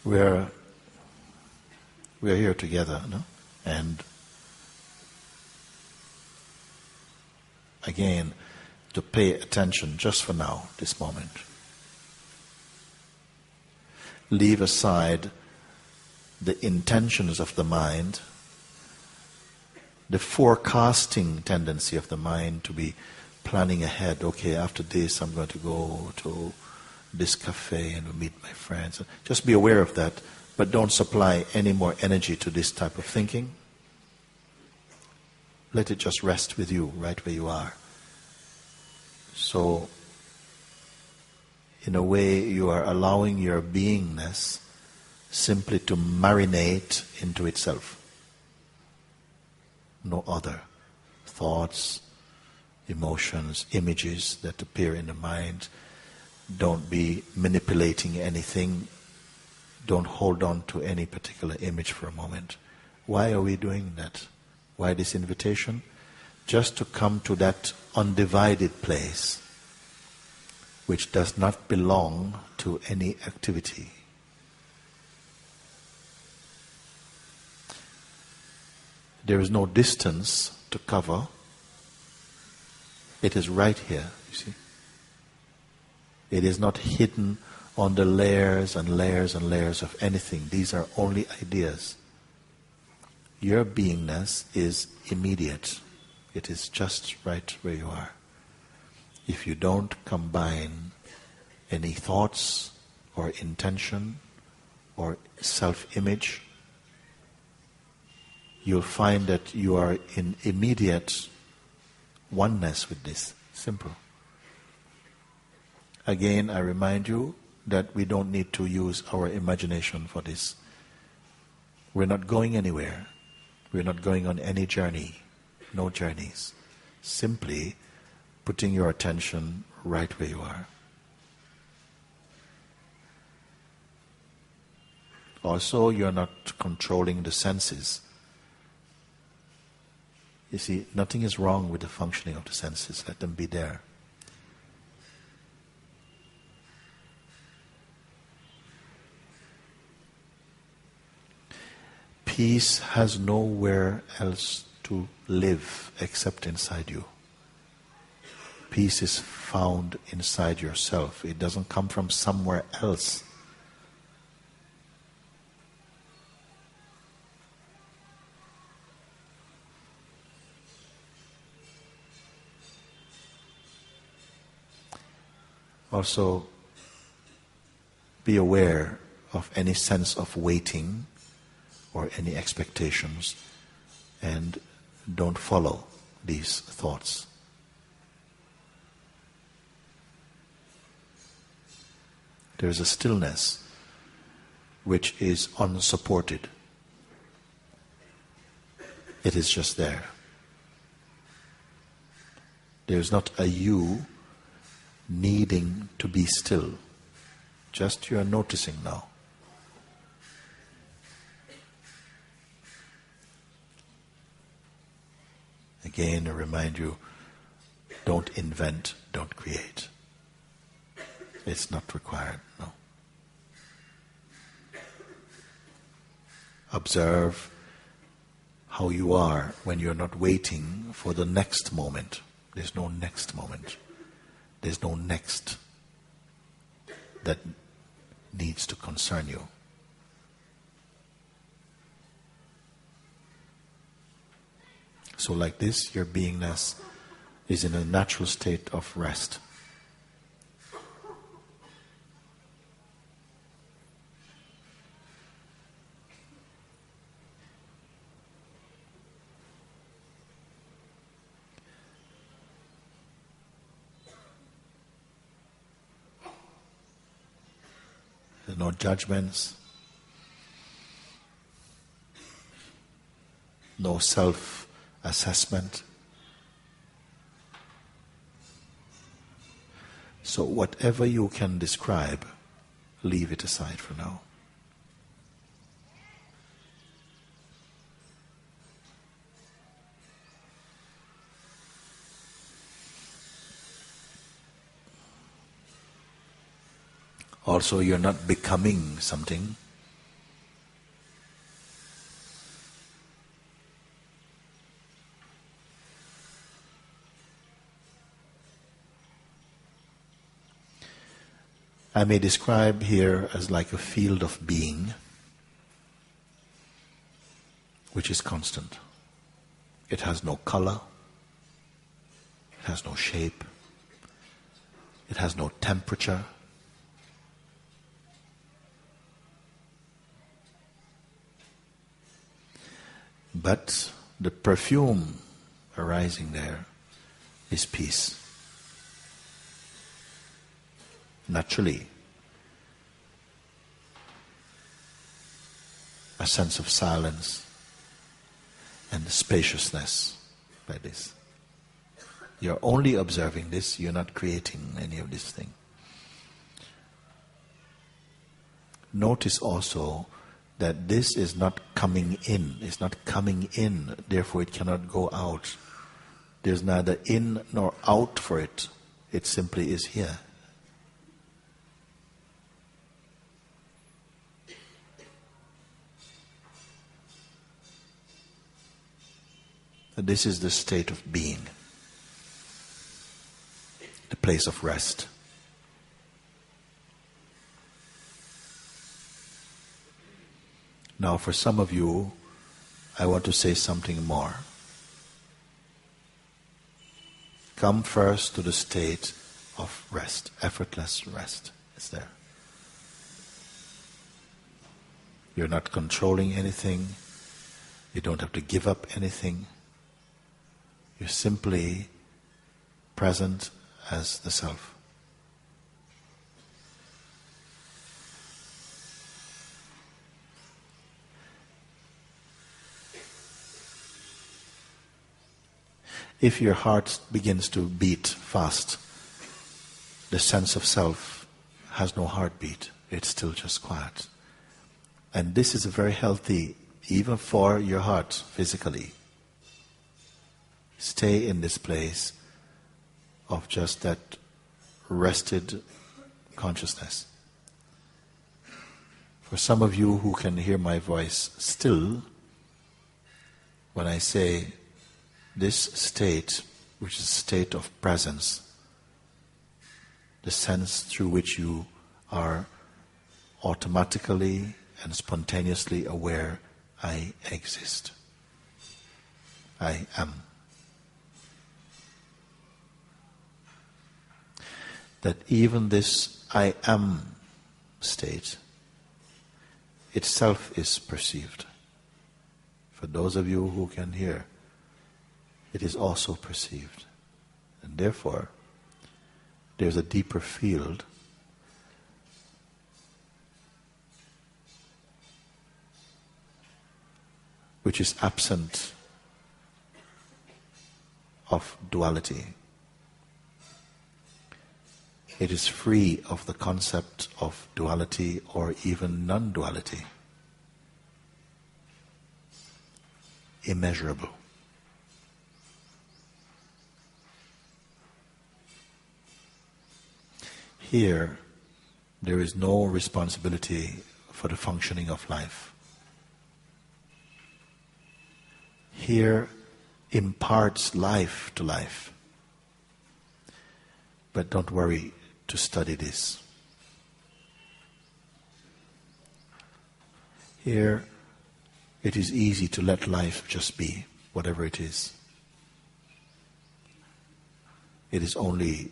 we're here together, no? And again, to pay attention just for now, this moment. Leave aside the intentions of the mind, the forecasting tendency of the mind to be planning ahead. Okay, after this I'm going to go to this cafe and meet my friends. Just be aware of that, but don't supply any more energy to this type of thinking. Let it just rest with you, right where you are. So, in a way, you are allowing your beingness simply to marinate into itself. No other thoughts, emotions, images that appear in the mind. Don't be manipulating anything. Don't hold on to any particular image for a moment. Why are we doing that? Why this invitation? Just to come to that undivided place which does not belong to any activity. There is no distance to cover. It is right here, you see. It is not hidden under layers and layers and layers of anything. These are only ideas. Your beingness is immediate. It is just right where you are. If you don't combine any thoughts or intention or self-image, you'll find that you are in immediate oneness with this. Simple. Again, I remind you that we don't need to use our imagination for this. We're not going anywhere. We're not going on any journey. No journeys. Simply putting your attention right where you are. Also, you're not controlling the senses. You see, nothing is wrong with the functioning of the senses. Let them be there. Peace has nowhere else to live except inside you. Peace is found inside yourself. It doesn't come from somewhere else. Also, be aware of any sense of waiting or any expectations, and don't follow these thoughts. There is a stillness which is unsupported. It is just there. There is not a you needing to be still. Just you are noticing now. Again, I remind you, don't invent, don't create. It's not required, no. Observe how you are when you're not waiting for the next moment. There's no next moment. There's no next that needs to concern you. So like this, your beingness is in a natural state of rest. There are no judgments, no self-assessment. So whatever you can describe, leave it aside for now. Also, you're not becoming something. I may describe here as like a field of being, which is constant. It has no color, it has no shape, it has no temperature. But the perfume arising there is peace. Naturally, a sense of silence and spaciousness by this. You're only observing this, you're not creating any of this thing. Notice also that this is not coming in. It's not coming in, therefore it cannot go out. There's neither in nor out for it. It simply is here. This is the state of being, the place of rest. Now, for some of you, I want to say something more. Come first to the state of rest, effortless rest. It's there. You're not controlling anything. You don't have to give up anything. You're simply present as the self. If your heart begins to beat fast, the sense of self has no heartbeat. It's still just quiet. And this is very healthy, even for your heart physically. Stay in this place of just that rested consciousness. For some of you who can hear my voice still, when I say this state, which is a state of presence, the sense through which you are automatically and spontaneously aware, I exist. I am. That even this I am state itself is perceived. For those of you who can hear, it is also perceived. And therefore, there's a deeper field which is absent of duality. It is free of the concept of duality or even non-duality. Immeasurable. Here, there is no responsibility for the functioning of life. Here imparts life to life. But don't worry to study this. Here, it is easy to let life just be, whatever it is. It is only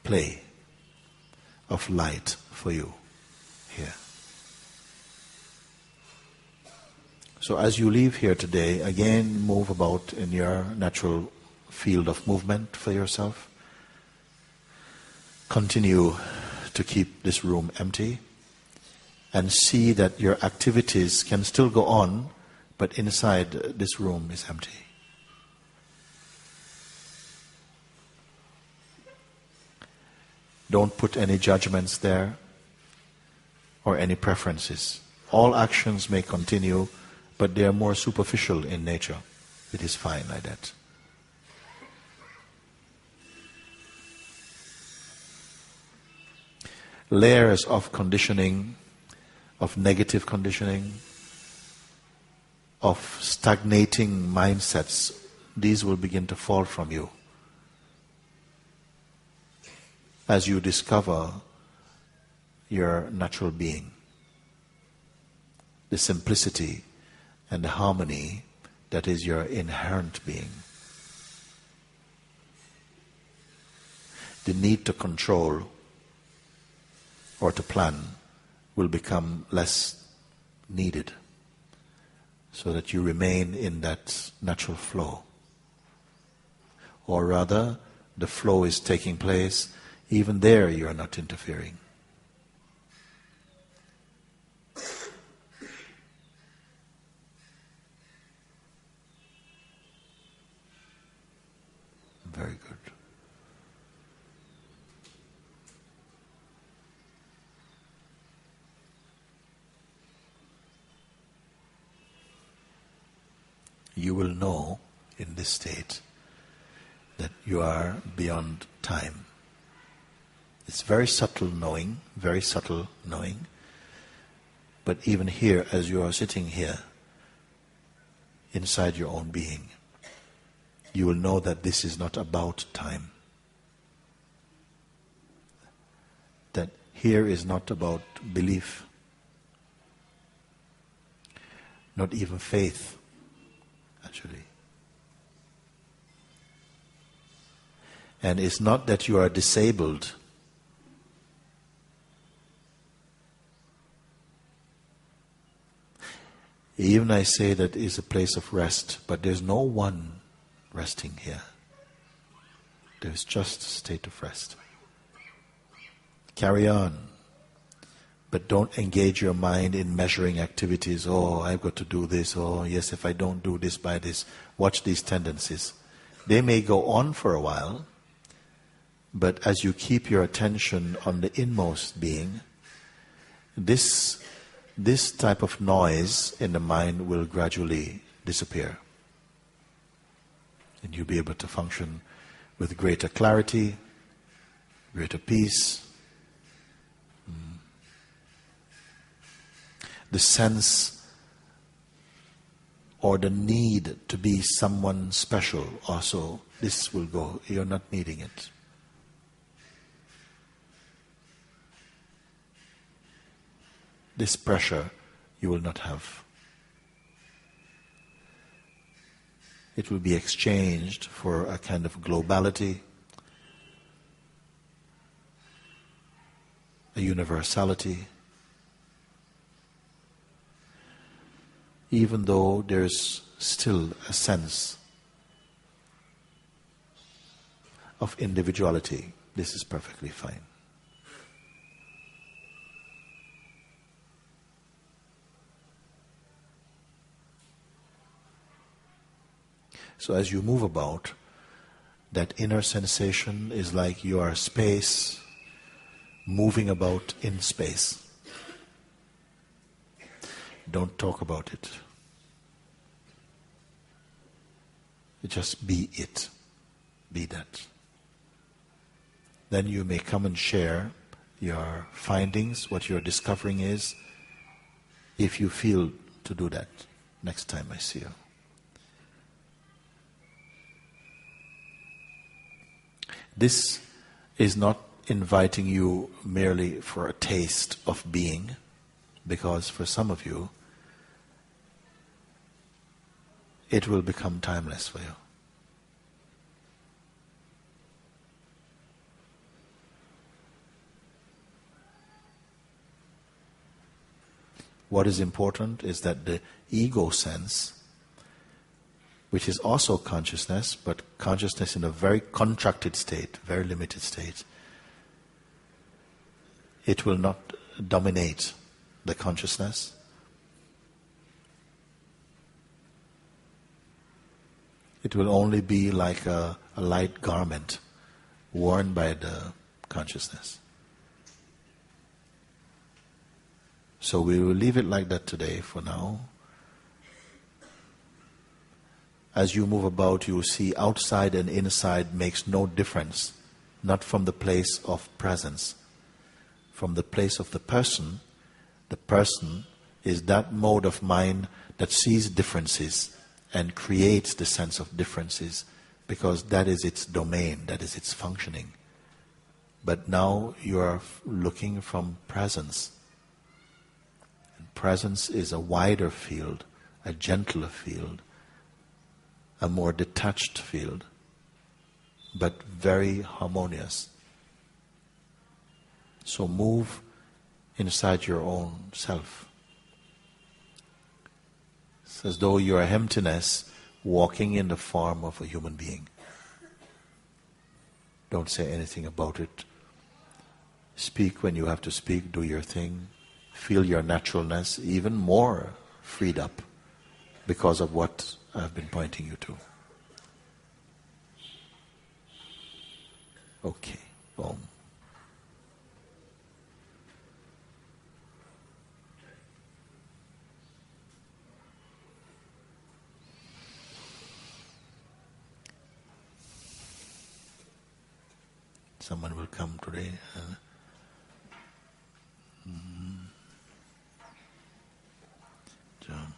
play of light for you here. So as you leave here today, again move about in your natural field of movement for yourself. Continue to keep this room empty and see that your activities can still go on, but inside this room is empty. Don't put any judgments there or any preferences. All actions may continue, but they are more superficial in nature. It is fine like that. Layers of conditioning, of negative conditioning, of stagnating mindsets, these will begin to fall from you. as you discover your natural being, the simplicity and the harmony that is your inherent being. The need to control or to plan will become less needed, so that you remain in that natural flow. Or rather, the flow is taking place, even there you are not interfering. Very good. You will know in this state that you are beyond time. It's very subtle knowing, but even here, as you are sitting here, inside your own being, you will know that this is not about time. That here is not about belief, not even faith, actually. And it's not that you are disabled. Even I say that is a place of rest, but there's no one resting here. There's just a state of rest. Carry on, but don't engage your mind in measuring activities. Oh, I've got to do this. Oh, yes, if I don't do this by this. Watch these tendencies. They may go on for a while, but as you keep your attention on the inmost being, this type of noise in the mind will gradually disappear. And you'll be able to function with greater clarity, greater peace. The sense or the need to be someone special also, this will go. You're not needing it. This pressure you will not have. It will be exchanged for a kind of globality, a universality, even though there's still a sense of individuality. This is perfectly fine. So as you move about, that inner sensation is like you are space moving about in space. Don't talk about it. Just be it. Be that. Then you may come and share your findings, what your discovering is, if you feel to do that next time I see you. This is not inviting you merely for a taste of being, because for some of you, it will become timeless for you. What is important is that the ego sense, which is also consciousness, but consciousness in a very contracted state, very limited state, it will not dominate the consciousness. It will only be like a light garment worn by the consciousness. So we will leave it like that today for now. As you move about, you will see outside and inside makes no difference, not from the place of presence. From the place of the person is that mode of mind that sees differences and creates the sense of differences, because that is its domain, that is its functioning. But now you are looking from presence. And presence is a wider field, a gentler field, a more detached field, but very harmonious. So move inside your own self. It's as though you are emptiness walking in the form of a human being. Don't say anything about it. Speak when you have to speak, do your thing. Feel your naturalness even more freed up because of what I've been pointing you to. Okay. Om. Someone will come today. John.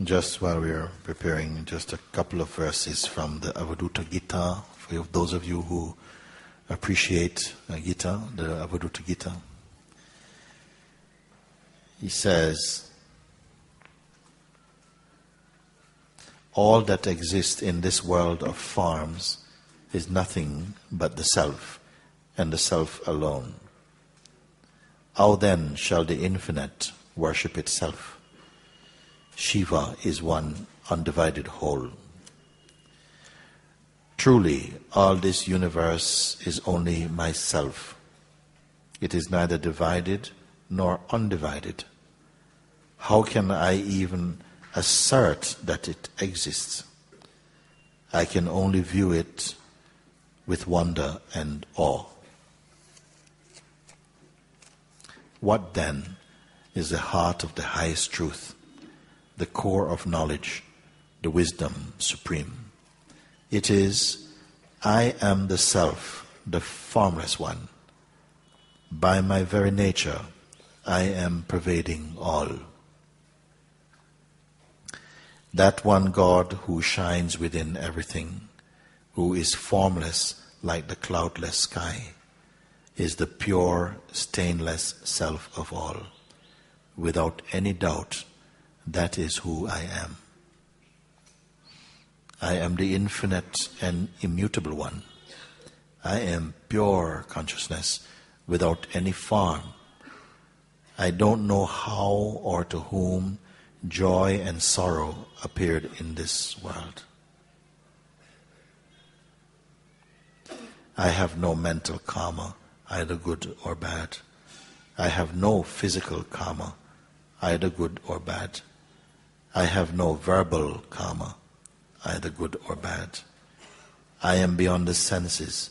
Just while we are preparing, just a couple of verses from the Avadhuta Gita, for those of you who appreciate Gita, the Avadhuta Gita. He says, all that exists in this world of forms is nothing but the self, and the self alone. How then shall the infinite worship itself? Shiva is one undivided whole. Truly, all this universe is only myself. It is neither divided nor undivided. How can I even assert that it exists? I can only view it with wonder and awe. What then is the heart of the highest truth, the core of knowledge, the wisdom supreme? It is, I am the self, the formless one. By my very nature, I am pervading all. That one God who shines within everything, who is formless like the cloudless sky, is the pure, stainless self of all. Without any doubt, that is who I am. I am the infinite and immutable one. I am pure consciousness without any form. I don't know how or to whom joy and sorrow appeared in this world. I have no mental karma, either good or bad. I have no physical karma, either good or bad. I have no verbal karma, either good or bad. I am beyond the senses.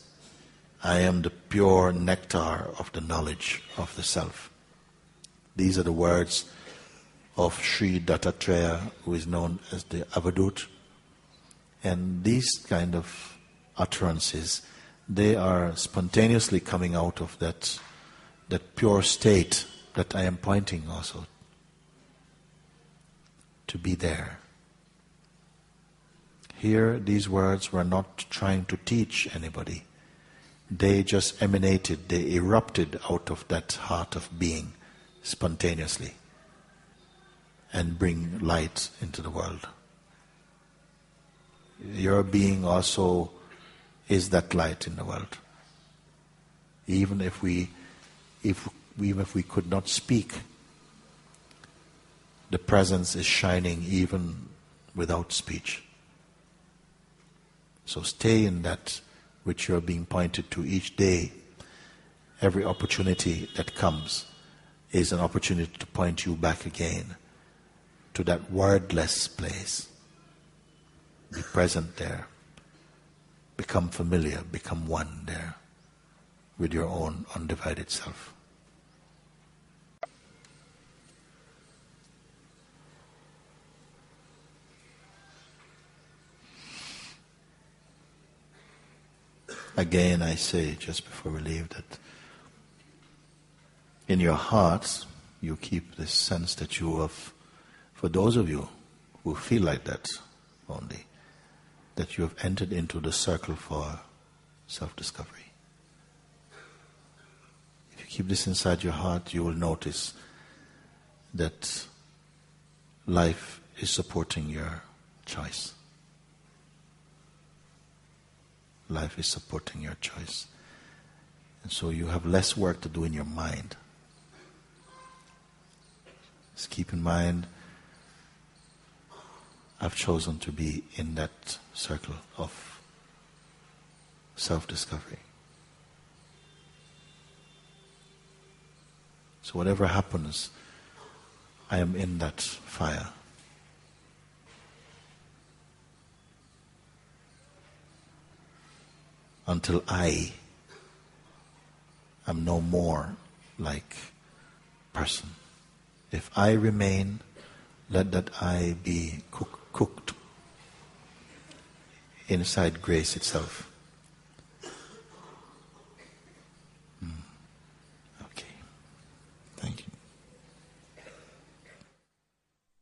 I am the pure nectar of the knowledge of the self. These are the words of Sri Dattatreya, who is known as the Avadhut. And these kind of utterances, they are spontaneously coming out of that pure state that I am pointing also to be there. Here, these words were not trying to teach anybody. They just emanated, they erupted out of that heart of being spontaneously and bring light into the world. Your being also is that light in the world. Even if we could not speak, the presence is shining even without speech. So stay in that which you are being pointed to each day. Every opportunity that comes is an opportunity to point you back again to that wordless place. Be present there. Become familiar, become one there with your own undivided self. Again, I say, just before we leave, that in your hearts, you keep this sense that you have, for those of you who feel like that only, that you have entered into the circle for self-discovery. If you keep this inside your heart, you will notice that life is supporting your choice. Life is supporting your choice. And so you have less work to do in your mind. Just keep in mind, I've chosen to be in that circle of self-discovery. So whatever happens, I am in that fire. Until I am no more like person. If I remain, let that I be cooked inside grace itself.